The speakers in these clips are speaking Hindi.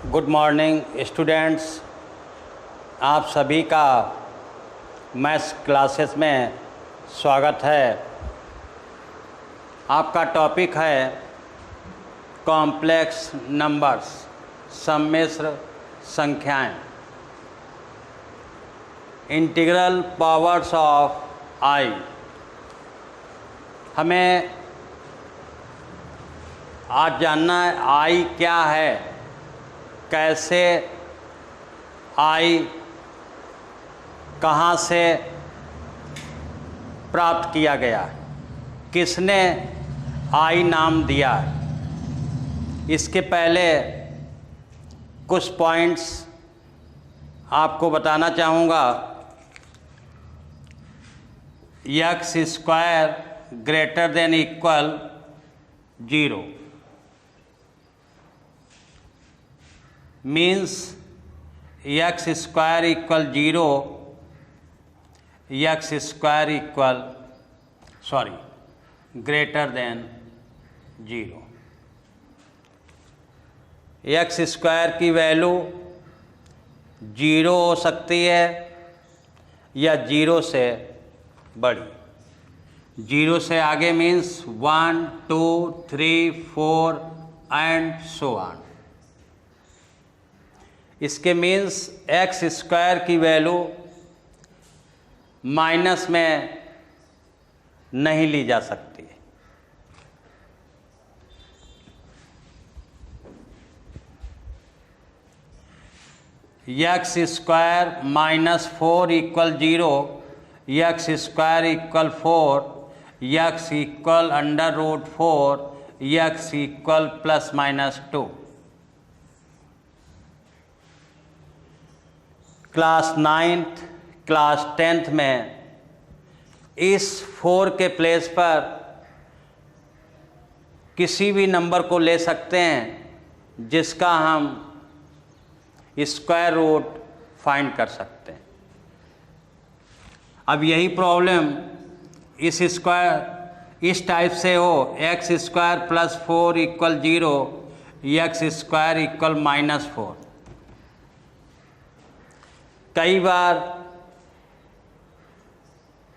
गुड मॉर्निंग स्टूडेंट्स, आप सभी का मैथ्स क्लासेस में स्वागत है। आपका टॉपिक है कॉम्प्लेक्स नंबर्स, सम्मिश्र संख्याएं, इंटीग्रल पावर्स ऑफ आई। हमें आज जानना है आई क्या है, कैसे आई कहाँ से प्राप्त किया गया, किसने आई नाम दिया। इसके पहले कुछ पॉइंट्स आपको बताना चाहूँगा। X square greater than equal 0 means x square equal 0, x square equal greater than 0। x square की वैल्यू 0 हो सकती है या 0 से बड़ी। 0 से आगे मीन्स 1, 2, 3, 4 एंड सो ऑन। इसके मीन्स एक्स स्क्वायर की वैल्यू माइनस में नहीं ली जा सकती। X square -4 equal 0, x square equal 4, x equal √4, x equal ±2। Class 9th class 10th में इस 4 के प्लेस पर किसी भी नंबर को ले सकते हैं जिसका हम स्क्वायर रूट फाइंड कर सकते हैं। अब यही प्रॉब्लम इस टाइप से हो, x square +4 equal 0, x square equal -4। कई बार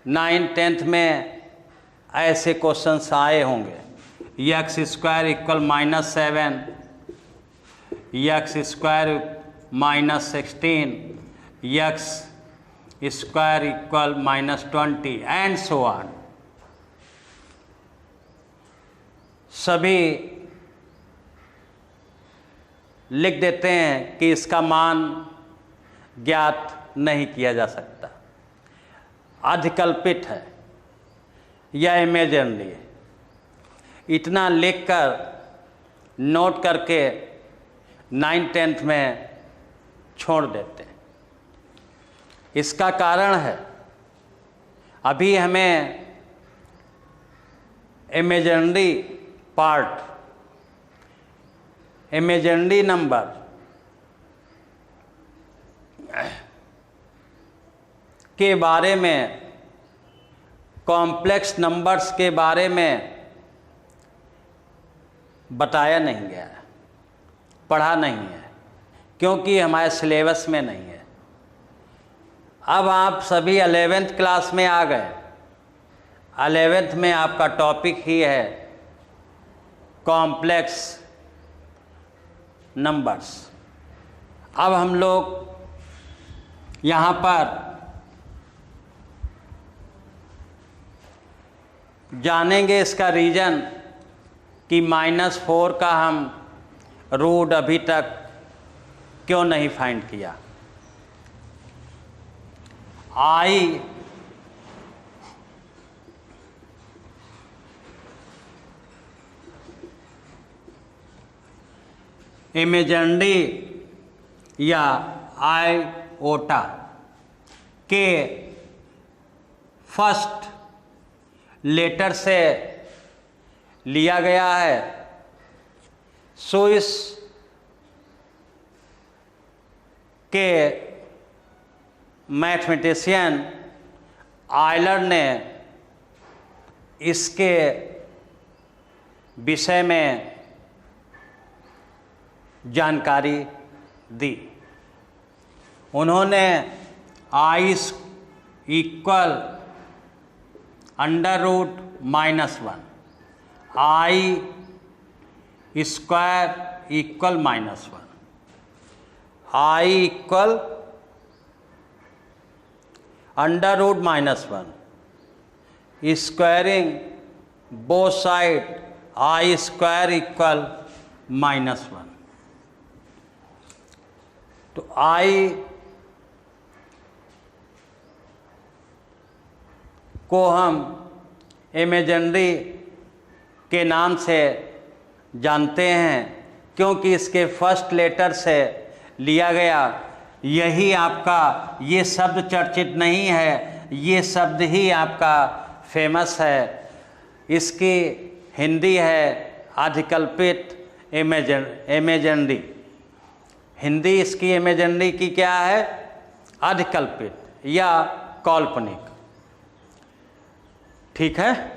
9th 10th में ऐसे क्वेश्चंस आए होंगे। X square equal -7, x square -16, x square equal -20 and so on. सभी लिख देते हैं कि इसका मान ज्ञात नहीं किया जा सकता, अधिकल्पित है या इमेजिनरी है। इतना लिखकर नोट करके 9th 10th में छोड़ देते हैं। इसका कारण है अभी हमें इमेजिनरी पार्ट, इमेजिनरी नंबर के बारे में, कॉम्प्लेक्स नंबर्स के बारे में बताया नहीं गया है, पढ़ा नहीं है, क्योंकि हमारे सिलेबस में नहीं है। अब आप सभी 11th क्लास में आ गए। 11th में आपका टॉपिक ही है कॉम्प्लेक्स नंबर्स। अब हम लोग यहाँ पर जानेंगे इसका रीज़न कि -4 का हम रूट अभी तक क्यों नहीं फाइंड किया। आई इमेजिनरी या आयोटा के फर्स्ट लेटर से लिया गया है। स्विस के मैथमेटिशियन आयलर ने इसके विषय में जानकारी दी। उन्होंने i equal √-1, i square equal -1, i equal √-1, squaring both side i square equal -1। तो आई को हम इमेजिनरी के नाम से जानते हैं क्योंकि इसके फर्स्ट लेटर से लिया गया। यही आपका, ये शब्द चर्चित नहीं है, ये शब्द ही आपका फेमस है। इसकी हिंदी है अधिकल्पित इमेजिनरी। हिंदी इसकी इमेजिनरी की क्या है? अधिकल्पित या काल्पनिक। ठीक है।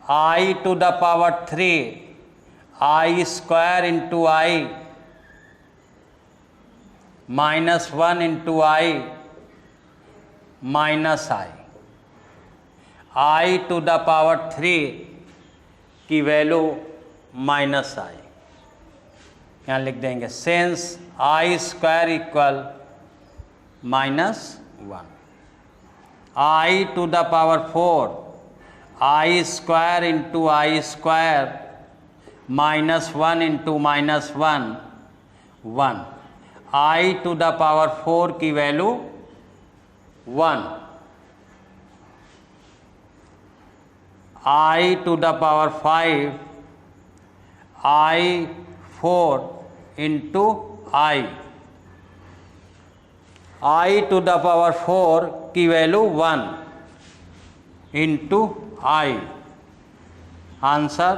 I to the power 3 I square into I -1 into I minus I to the power 3 की वैल्यू -i यहाँ लिख देंगे। Since I square equal -1, I to the power 4 I square into I square -1 into -1 1, I to the power 4 की value 1, I to the power 5 I 4 into I to the power 4 की value 1 into I, answer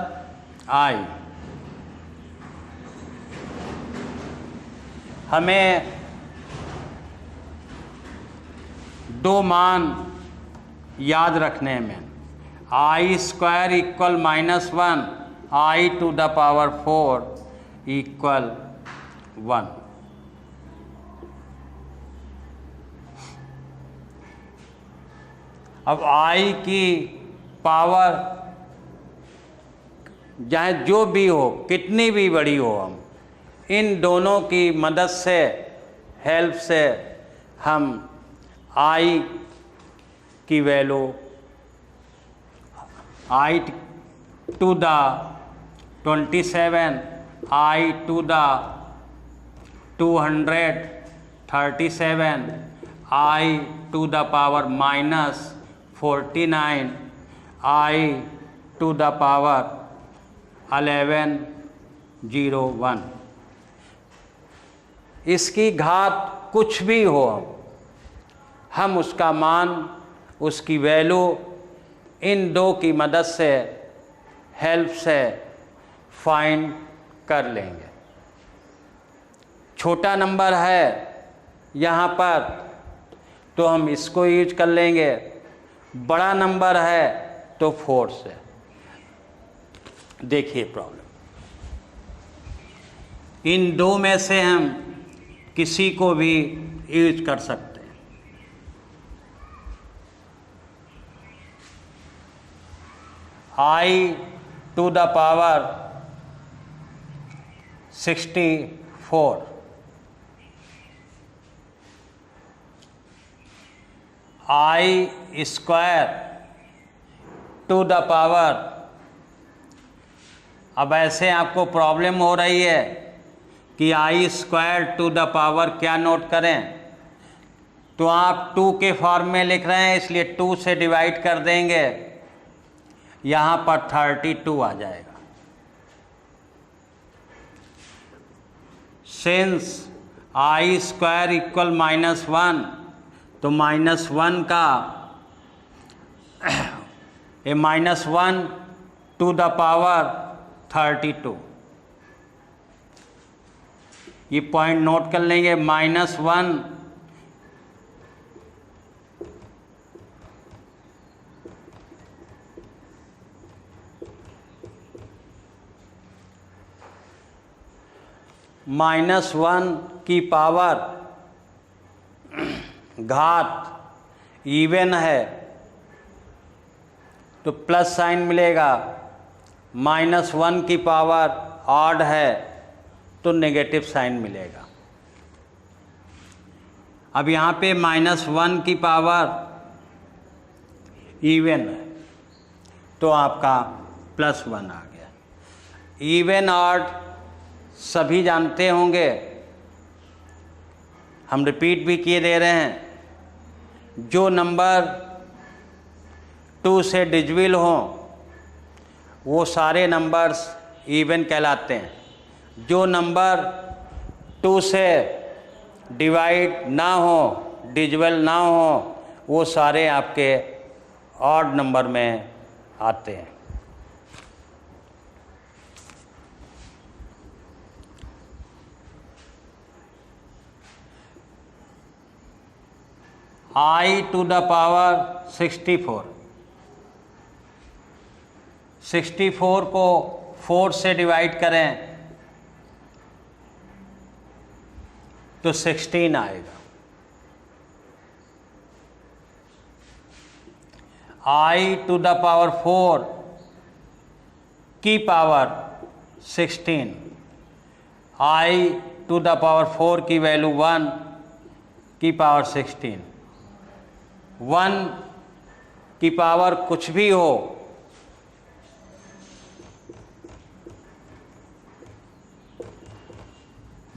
I। हमें दो मान याद रखने में, I square equal -1 I to the power 4 equal 1। अब I की पावर चाहे जो भी हो, कितनी भी बड़ी हो, हम इन दोनों की मदद से, हेल्प से हम I की value I to the 27 I to the 237 I to the power -49 I to the power 1101, इसकी घात कुछ भी हो, हम उसका मान, उसकी वैल्यू इन दो की मदद से, हेल्प से फाइंड कर लेंगे। छोटा नंबर है यहाँ पर तो हम इसको यूज कर लेंगे, बड़ा नंबर है तो 4 से। देखिए प्रॉब्लम, इन दो में से हम किसी को भी यूज कर सकते हैं। I to the power 64 I square to the power, अब ऐसे आपको प्रॉब्लम हो रही है कि I square to the power क्या नोट करें, तो आप 2 के फॉर्म में लिख रहे हैं इसलिए 2 से डिवाइड कर देंगे, यहाँ पर 32 आ जाएगा। सिंस I स्क्वायर इक्वल -1 तो -1 का -1 टू द पावर 32 ये पॉइंट नोट कर लेंगे। -1 -1 की पावर घात इवन है तो प्लस साइन मिलेगा, -1 की पावर ऑड है तो नेगेटिव साइन मिलेगा। अब यहाँ पे -1 की पावर इवन है तो आपका +1 आ गया। इवन ऑड सभी जानते होंगे, हम रिपीट भी किए दे रहे हैं। जो नंबर 2 से डिविजिबल हों वो सारे नंबर्स इवन कहलाते हैं। जो नंबर 2 से डिवाइड ना हो, डिविजिबल ना हो, वो सारे आपके ऑड नंबर में आते हैं। I to the power 64, 64 को 4 से डिवाइड करें तो 16 आएगा। I to the power 4 की power 16, I to the power 4 की वैल्यू 1 की पावर 16। 1 की पावर कुछ भी हो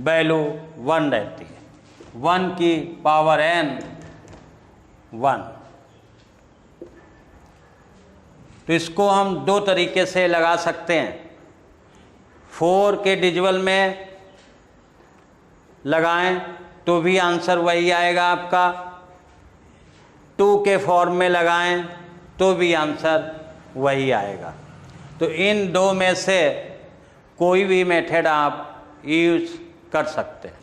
वैल्यू 1 रहती है। 1 की पावर n 1। तो इसको हम दो तरीके से लगा सकते हैं। 4 के डिजिबल में लगाएं तो भी आंसर वही आएगा आपका, 2 के फॉर्म में लगाएं तो भी आंसर वही आएगा। तो इन दो में से कोई भी मेथड आप यूज कर सकते हैं।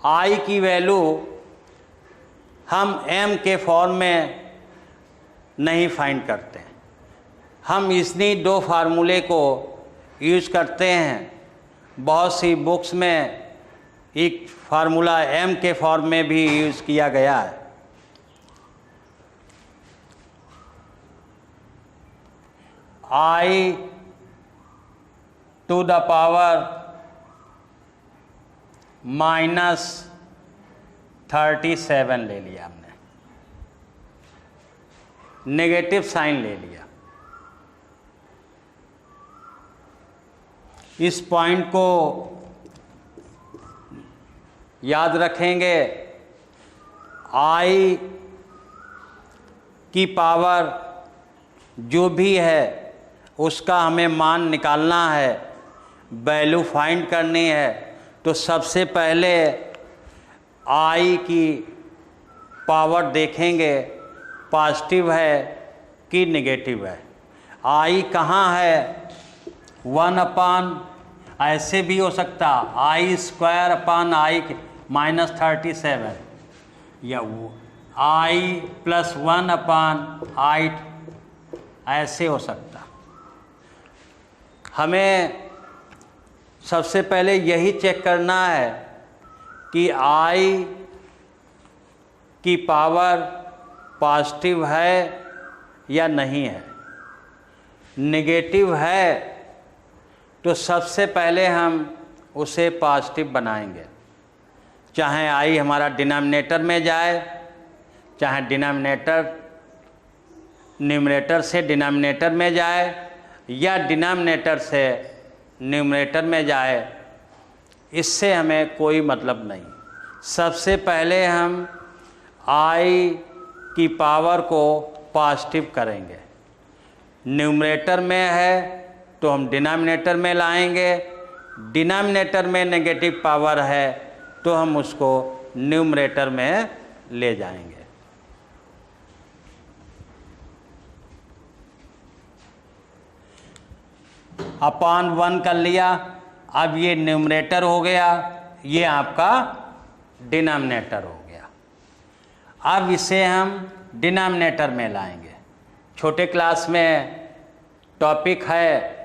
I की वैल्यू हम m के फॉर्म में नहीं फाइंड करते हैं, हम इन्हीं दो फार्मूले को यूज करते हैं। बहुत सी बुक्स में एक फार्मूला m के फॉर्म में भी यूज किया गया है। I to the power -37 ले लिया हमने, नेगेटिव साइन ले लिया। इस पॉइंट को याद रखेंगे। I की पावर जो भी है उसका हमें मान निकालना है, वैल्यू फाइंड करनी है। तो सबसे पहले I की पावर देखेंगे पॉजिटिव है कि नेगेटिव है। I कहाँ है? 1/, ऐसे भी हो सकता I² I-37 या I + 1/I, ऐसे हो सकता। हमें सबसे पहले यही चेक करना है कि I की पावर पॉजिटिव है या नहीं है। नेगेटिव है तो सबसे पहले हम उसे पॉजिटिव बनाएंगे, चाहे I हमारा डिनोमिनेटर में जाए, चाहे न्यूमरेटर से डिनोमिनेटर में जाए या डिनोमिनेटर से न्यूमरेटर में जाए, इससे हमें कोई मतलब नहीं। सबसे पहले हम I की पावर को पॉजिटिव करेंगे। न्यूमरेटर में है तो हम डिनोमिनेटर में लाएंगे, डिनोमिनेटर में नेगेटिव पावर है तो हम उसको न्यूमरेटर में ले जाएंगे। अपॉन 1 कर लिया। अब ये न्यूमरेटर हो गया, ये आपका डिनोमिनेटर हो गया। अब इसे हम डिनोमिनेटर में लाएंगे। छोटे क्लास में टॉपिक है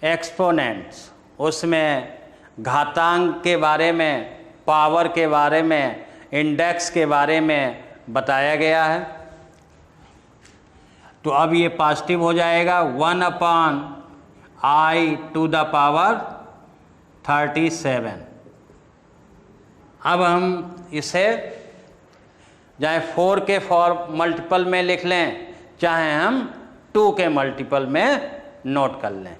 एक्सपोनेंट्स, उसमें घातांक के बारे में, पावर के बारे में, इंडेक्स के बारे में बताया गया है। तो अब ये पॉजिटिव हो जाएगा 1/i⁻37। अब हम इसे चाहे 4 के मल्टीपल में लिख लें, चाहे हम 2 के मल्टीपल में नोट कर लें।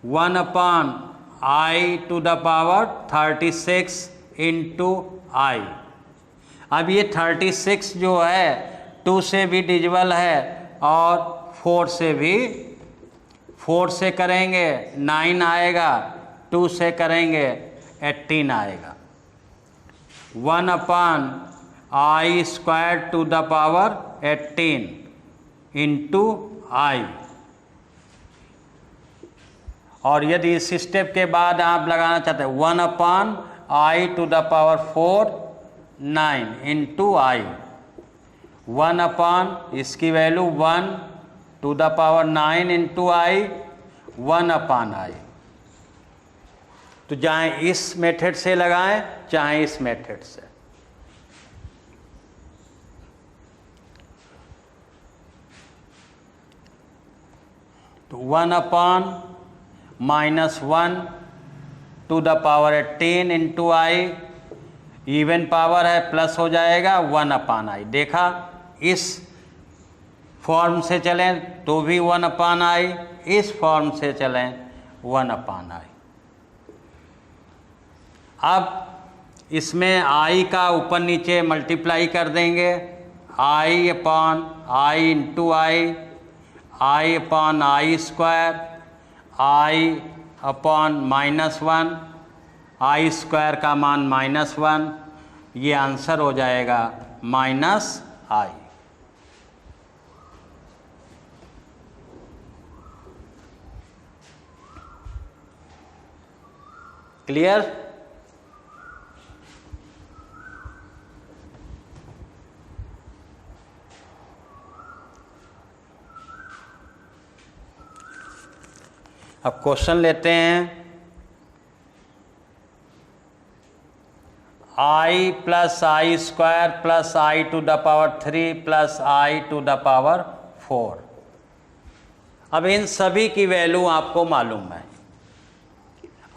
1/i⁻36 इंटू आई। अब ये 36 जो है 2 से भी डिविजिबल है और 4 से भी। 4 से करेंगे 9 आएगा, 2 से करेंगे 18 आएगा। 1/i² इंटू आई। और यदि इस स्टेप के बाद आप लगाना चाहते हैं 1/i⁴ 9 इंटू आई। 1 इसकी वैल्यू 1/9 इंटू आई, 1/i। तो चाहे इस मेथड से लगाएं, चाहे इस मेथड से। तो 1/-1/18 इंटू आई, इवन पावर है, प्लस हो जाएगा 1/i। देखा, इस फॉर्म से चलें तो भी 1/i, इस फॉर्म से चलें 1/i। अब इसमें i का ऊपर नीचे मल्टीप्लाई कर देंगे। i/i इंटू आई, i/i², i/-1, i² का मान -1, ये आंसर हो जाएगा -i। क्लियर? अब क्वेश्चन लेते हैं। i + i² + i⁻³ + i⁻⁴। अब इन सभी की वैल्यू आपको मालूम है।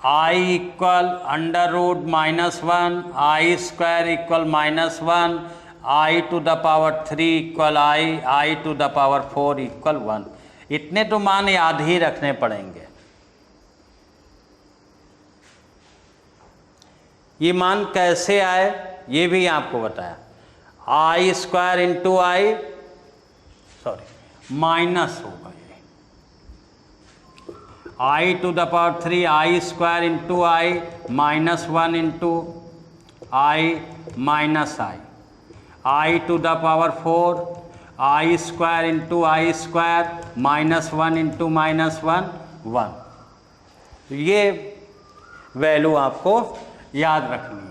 i = √-1, i² = -1, i⁻³ = i, i⁻⁴ = 1। इतने तो मान याद ही रखने पड़ेंगे। ये मान कैसे आए ये भी आपको बताया। i² इंटू आई, माइनस होगा ये, i⁻³ i² into i, -1 into I minus I, i⁻⁴ i² into i², -1 into -1, 1। ये वैल्यू आपको याद रखनी है।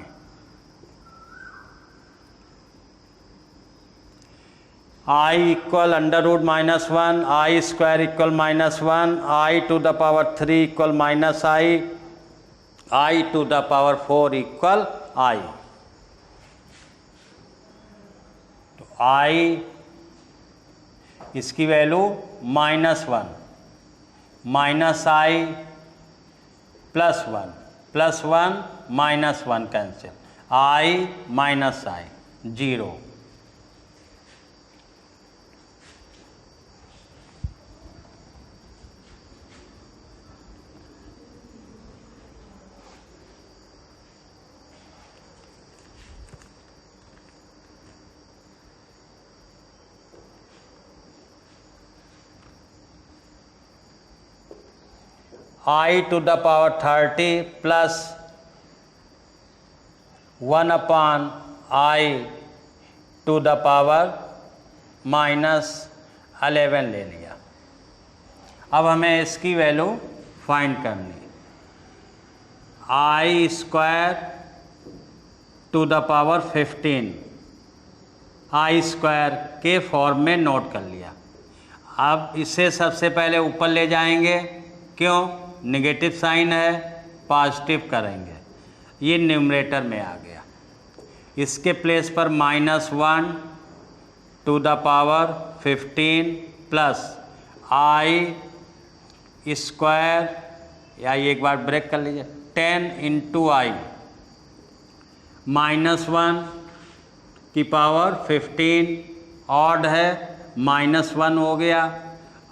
i = √-1, i² = -1, i⁻³ = -i, i⁻⁴ = i। तो i इसकी value -1, -i +1, +1 -1 cancel, i -i 0। i⁻30 + 1/i⁻-11 ले लिया। अब हमें इसकी वैल्यू फाइंड करनी, i square to the power 15 i square के फॉर्म में नोट कर लिया। अब इसे सबसे पहले ऊपर ले जाएंगे, क्यों? नेगेटिव साइन है, पॉजिटिव करेंगे, ये न्यूमरेटर में आ गया। इसके प्लेस पर -1 to the power 15 plus I square, या ये एक बार ब्रेक कर लीजिए, 10 इंटू आई, -1 की पावर 15 ऑड है, -1 हो गया,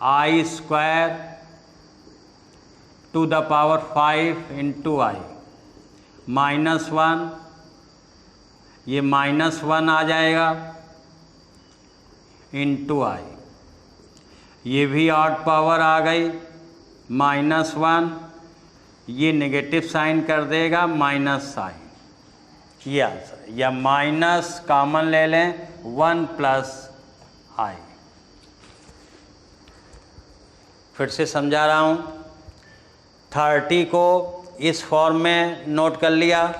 i square to the power 5 into i, -1, ये -1 आ जाएगा इंटू आई, ये भी ऑड पावर आ गई, -1, ये नेगेटिव साइन कर देगा माइनस साइन, ये आंसर है। या माइनस कॉमन ले लें, 1 प्लस आई। फिर से समझा रहा हूँ, 30 को इस फॉर्म में नोट कर लिया।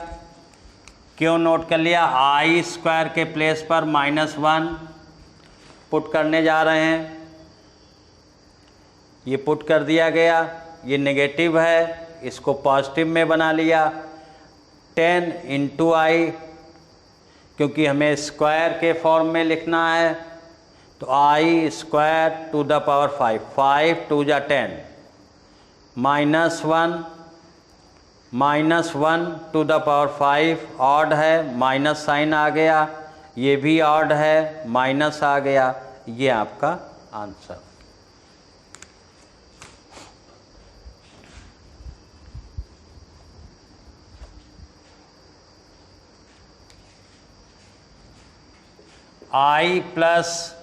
क्यों नोट कर लिया? आई स्क्वायर के प्लेस पर -1 पुट करने जा रहे हैं, ये पुट कर दिया गया, ये नेगेटिव है, इसको पॉजिटिव में बना लिया। 10 इंटू आई, क्योंकि हमें स्क्वायर के फॉर्म में लिखना है, तो आई स्क्वायर टू द पावर 5, 5 2 जा 10, -1 टू द पावर 5 ऑड है, माइनस साइन आ गया, ये भी ऑड है, माइनस आ गया, ये आपका आंसर। आई प्लस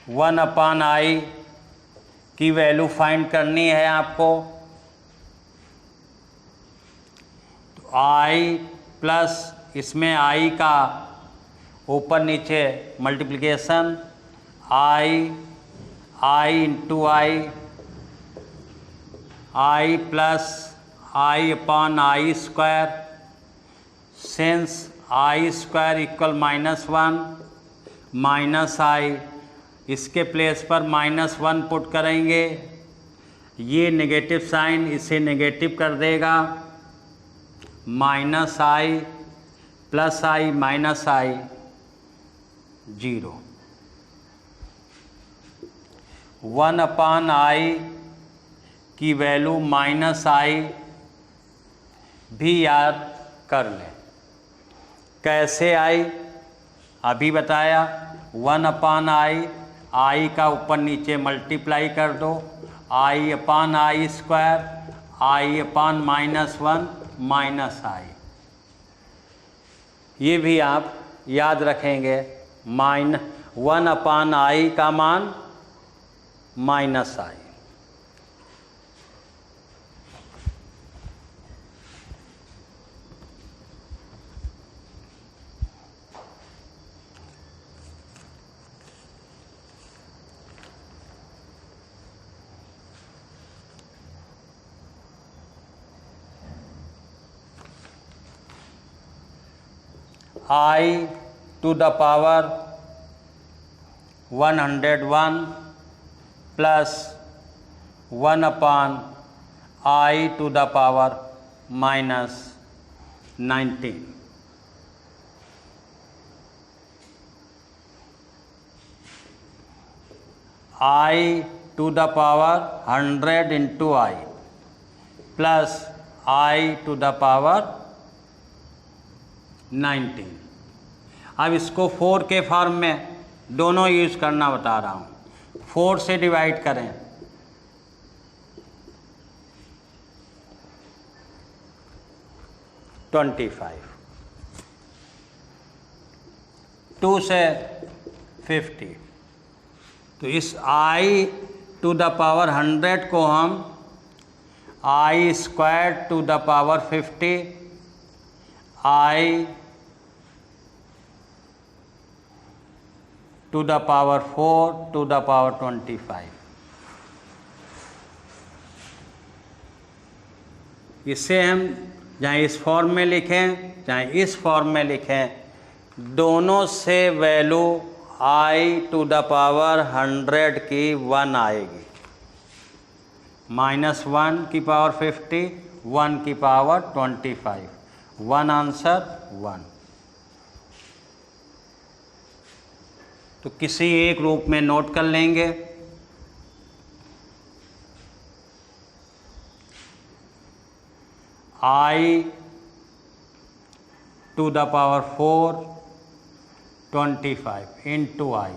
1/i की वैल्यू फाइंड करनी है आपको। तो आई प्लस, इसमें आई का ऊपर नीचे multiplication, i into I plus आई/आई square, since i square equal -1 minus i, इसके प्लेस पर -1 पुट करेंगे, ये नेगेटिव साइन इसे नेगेटिव कर देगा, -i plus I minus I 0। 1/i की वैल्यू -i भी याद कर लें। कैसे आई? अभी बताया, 1/i, आई का ऊपर नीचे मल्टीप्लाई कर दो, आई/आई स्क्वायर, आई/-1 माइनस आई, ये भी आप याद रखेंगे। 1/i का मान -i। I to the power 101 plus 1/i to the power -19। I to the power 100 into I plus I to the power 19। अब इसको 4 के फॉर्म में दोनों यूज करना बता रहा हूँ। 4 से डिवाइड करें, (25), 2 से 50। तो इस आई टू द पावर 100 को हम i square to the power 50, i to the power 4 to the power 25, इसे हम चाहे इस फॉर्म में लिखें चाहे इस फॉर्म में लिखें, दोनों से value i to the power 100 की 1 आएगी। -1 की पावर 50, 1 की पावर 25, 1 आंसर 1। तो किसी एक रूप में नोट कर लेंगे। i to the power 4 25 into i,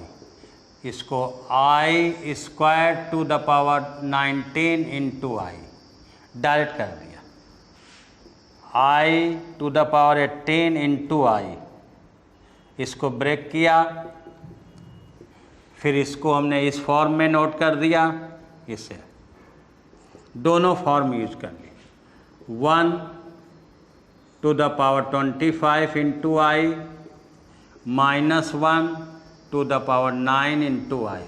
इसको i square to the power 19 into i direct कर दिया। i to the power 18 into i, इसको ब्रेक किया, फिर इसको हमने इस फॉर्म में नोट कर दिया। इसे दोनों फॉर्म यूज कर लिए। 1 to the power 25 into i -1 to the power 9 into i।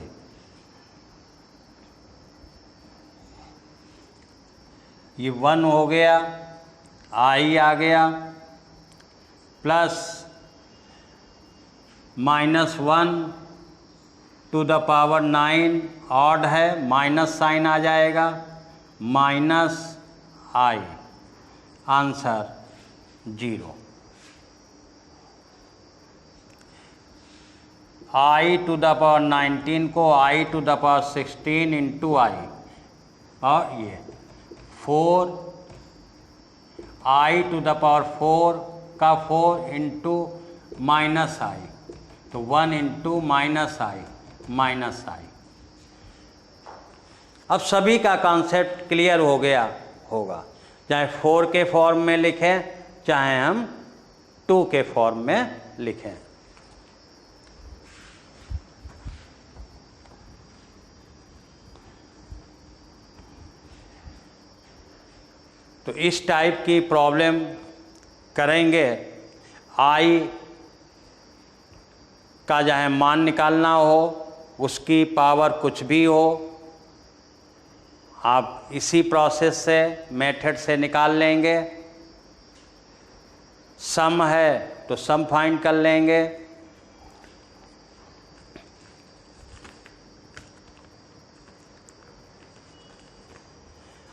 ये 1 हो गया, i आ गया, plus -1 to the power 9 odd है, माइनस साइन आ जाएगा, -i, answer 0। i to the power 19 को i to the power 16 into i, और ये 4 i टू द पावर 4 का 4 इंटू -i, तो 1 इंटू -i। अब सभी का कॉन्सेप्ट क्लियर हो गया होगा, चाहे 4 के फॉर्म में लिखें चाहे हम 2 के फॉर्म में लिखें। तो इस टाइप की प्रॉब्लम करेंगे। i का चाहे मान निकालना हो, उसकी पावर कुछ भी हो, आप इसी प्रोसेस से मेथड से निकाल लेंगे। सम है तो सम फाइंड कर लेंगे।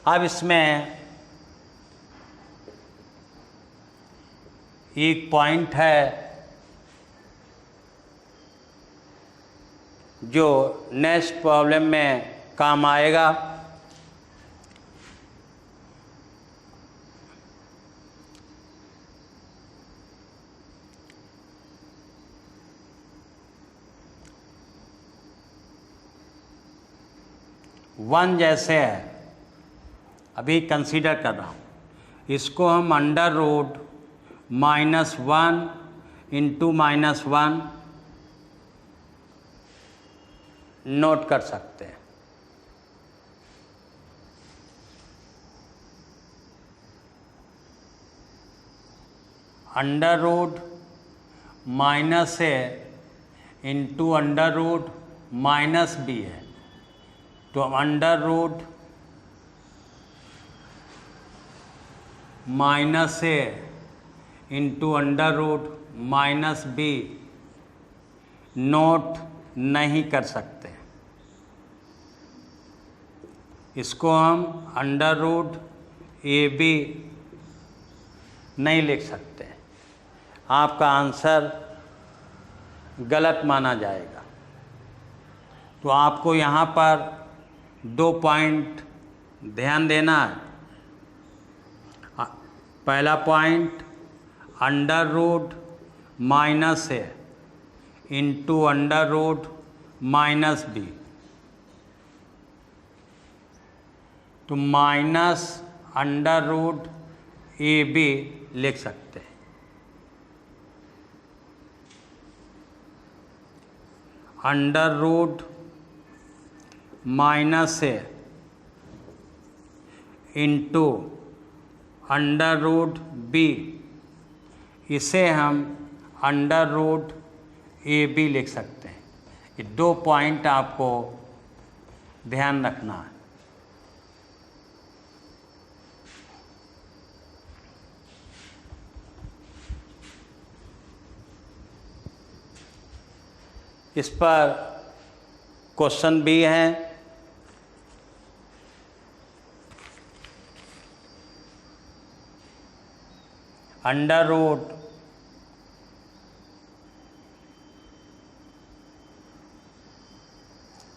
अब इसमें एक पॉइंट है जो नेक्स्ट प्रॉब्लम में काम आएगा। वन जैसे है, अभी कंसीडर कर रहा हूँ, इसको हम √-1 इंटू -1 नोट कर सकते हैं। √-a इंटू √-b है, तो √-a इंटू √-b नोट नहीं कर सकते। इसको हम √ab नहीं लिख सकते, आपका आंसर गलत माना जाएगा। तो आपको यहाँ पर 2 पॉइंट ध्यान देना है। पहला पॉइंट √-a इंटू √-b, तो -√ab लिख सकते हैं। √-a इंटू √b, इसे हम √ab लिख सकते हैं। ये 2 पॉइंट आपको ध्यान रखना है। इस पर क्वेश्चन भी हैं। Under root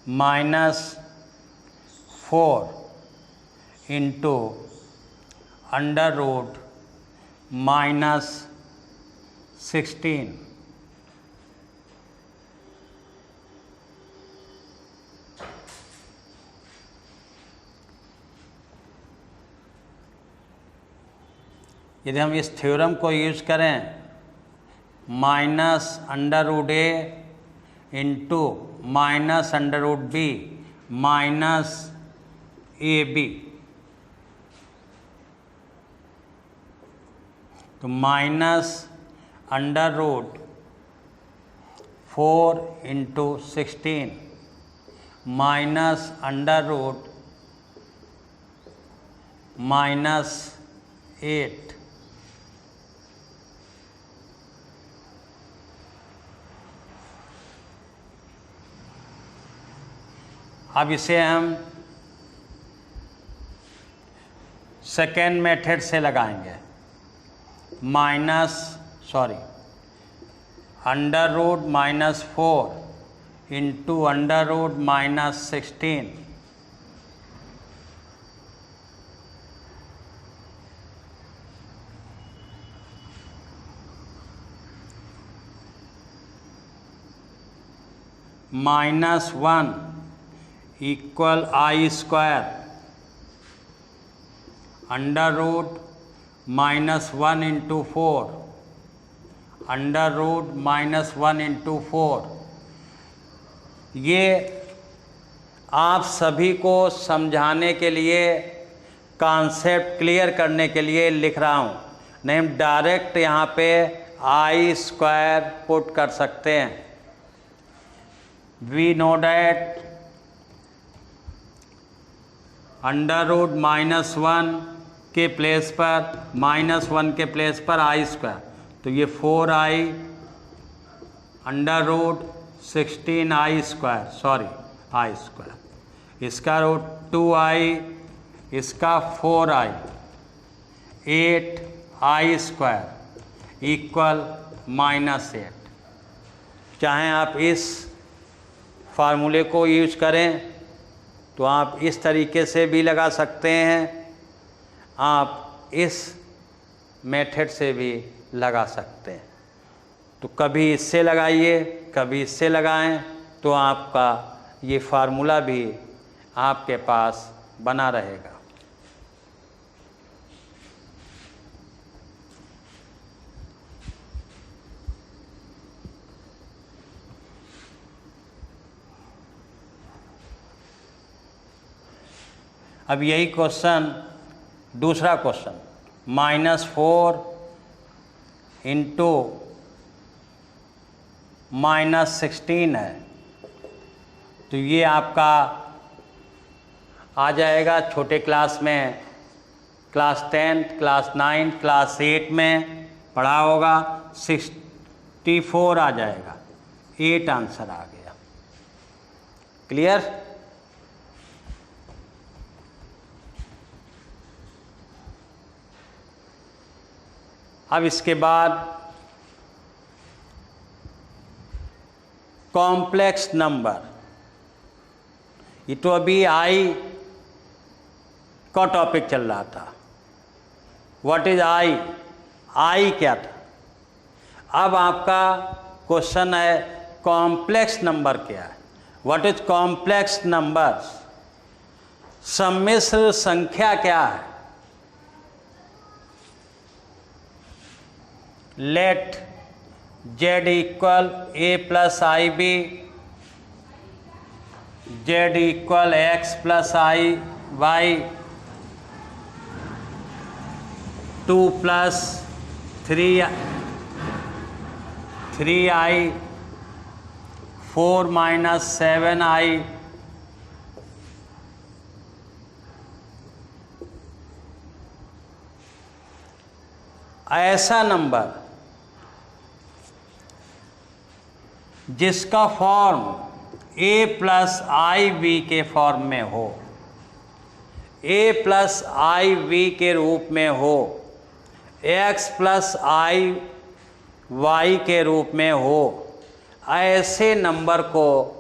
-4 into under root -16। यदि हम इस थ्योरम को यूज करें, -√a इंटू -√b -ab, तो -√4 इंटू 16 -8। अब इसे हम सेकेंड मेथड से लगाएंगे। √-4 into √-16 -1 equal I², √-1 into 4, √-1 into 4। ये आप सभी को समझाने के लिए, कॉन्सेप्ट क्लियर करने के लिए लिख रहा हूँ, नहीं हम डायरेक्ट यहाँ पे I² पुट कर सकते हैं। वी नो डैट √-1 के प्लेस पर, -1 के प्लेस पर I², तो ये 4I √16 I², इसका रूट 2I, इसका 4I, 8I² इक्वल -8। चाहे आप इस फार्मूले को यूज करें तो आप इस तरीके से भी लगा सकते हैं, आप इस मेथड से भी लगा सकते हैं। तो कभी इससे लगाइए, कभी इससे लगाएं, तो आपका ये फार्मूला भी आपके पास बना रहेगा। अब यही क्वेश्चन, दूसरा क्वेश्चन, -4 इंटू -16 है, तो ये आपका आ जाएगा छोटे क्लास में, क्लास 10, क्लास 9, क्लास 8 में पढ़ा होगा, 64 आ जाएगा। 8 आंसर आ गया। क्लियर? अब इसके बाद कॉम्प्लेक्स नंबर, ये तो अभी आई का टॉपिक चल रहा था। What is I? आई क्या था? अब आपका क्वेश्चन है कॉम्प्लेक्स नंबर क्या है? What is complex numbers? सम्मिश्र संख्या क्या है? Let z equal a plus IB, z equal x plus IY, 2 plus 3I, 4 minus 7I, ऐसा नंबर जिसका form a plus I V के फॉर्म में हो, a प्लस आई वी के रूप में हो, x प्लस आई वाई के रूप में हो, ऐसे नंबर को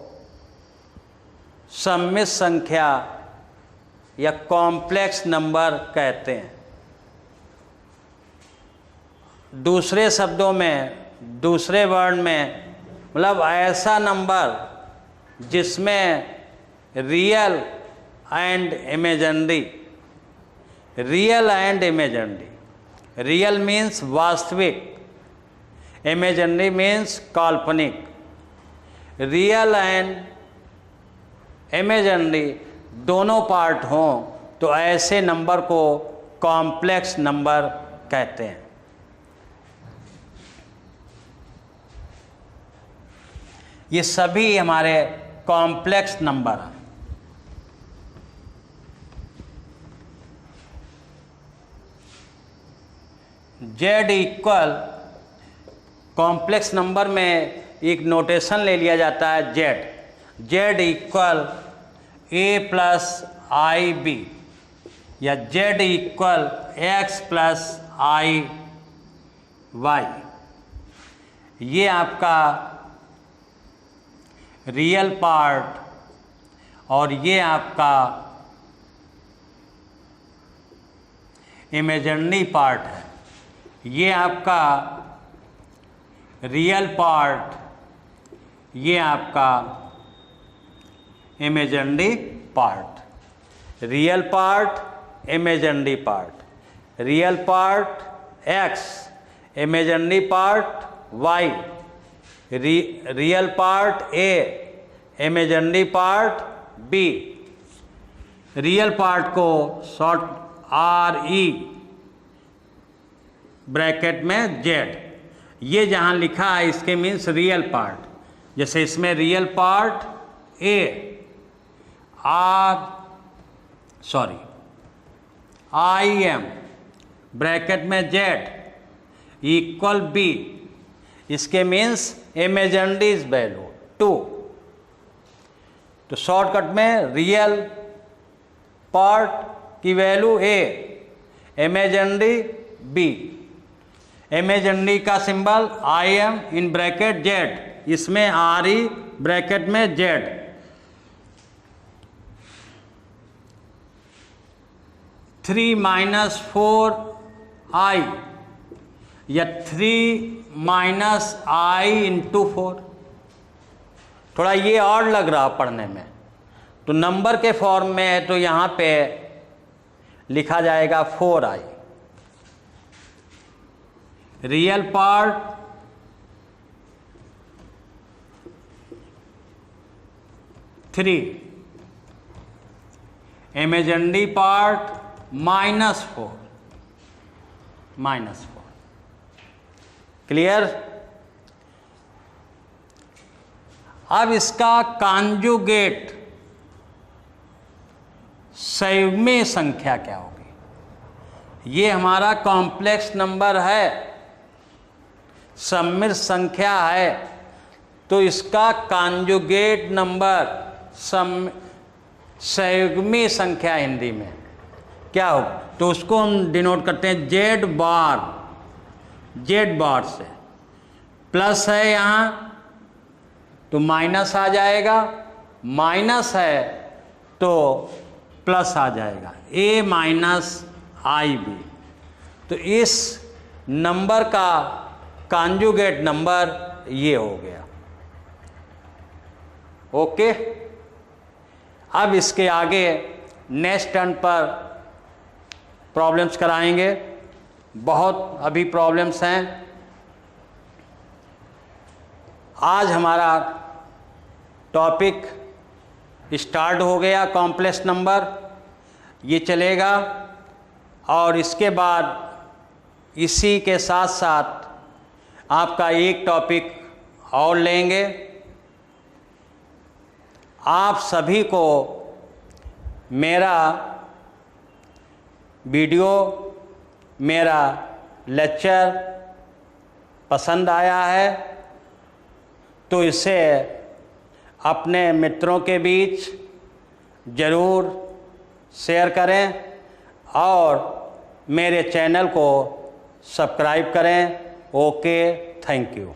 सममित संख्या या कॉम्प्लेक्स नंबर कहते हैं। दूसरे शब्दों में, दूसरे वर्ड में, मतलब ऐसा नंबर जिसमें real and imaginary, real and imaginary, real means वास्तविक, इमेजिनरी मीन्स काल्पनिक, रियल एंड इमेजिनरी दोनों पार्ट हों तो ऐसे नंबर को कॉम्प्लेक्स नंबर कहते हैं। ये सभी हमारे कॉम्प्लेक्स नंबर हैं। Z इक्वल, कॉम्प्लेक्स नंबर में एक नोटेशन ले लिया जाता है Z equal a plus I B या Z equal x plus I Y. ये आपका रियल पार्ट और ये आपका इमेजिनरी पार्ट है। ये आपका रियल पार्ट, ये आपका imaginary part. Real part, imaginary part, real part x, imaginary part y, real part A, imaginary part B। Real part को शॉर्ट RE ब्रैकेट में Z, ये जहाँ लिखा है इसके मीन्स रियल पार्ट। जैसे इसमें real part A IM bracket में Z इक्वल B, इसके मीन्स इमेजिनरी वैल्यू 2। तो शॉर्टकट में रियल पार्ट की value A, imaginary B। Imaginary का symbol IM in bracket Z, इसमें RE ब्रैकेट में Z। Three minus four i या 3 माइनस आई इंटू 4। थोड़ा ये और लग रहा पढ़ने में, तो नंबर के फॉर्म में है तो यहाँ पे लिखा जाएगा 4i। Real part three, imaginary part -4। Clear? अब इसका कॉन्जुगेट संयुग्मी संख्या क्या होगी? ये हमारा कॉम्प्लेक्स नंबर है, सममित संख्या है, तो इसका कॉन्जुगेट नंबर संयुग्मी संख्या हिंदी में क्या होगा? तो उसको हम डिनोट करते हैं जेड बार से। प्लस है यहाँ तो माइनस आ जाएगा, माइनस है तो प्लस आ जाएगा, A माइनस आई बी। तो इस नंबर का कॉन्जुगेट नंबर ये हो गया। ओके, अब इसके आगे नेक्स्ट टर्न पर प्रॉब्लम्स कराएंगे। बहुत अभी प्रॉब्लम्स हैं। आज हमारा टॉपिक स्टार्ट हो गया, कॉम्प्लेक्स नंबर ये चलेगा, और इसके बाद इसी के साथ साथ आपका एक टॉपिक और लेंगे। आप सभी को मेरा वीडियो, मेरा लेक्चर पसंद आया है तो इसे अपने मित्रों के बीच ज़रूर शेयर करें और मेरे चैनल को सब्सक्राइब करें। Okay, thank you.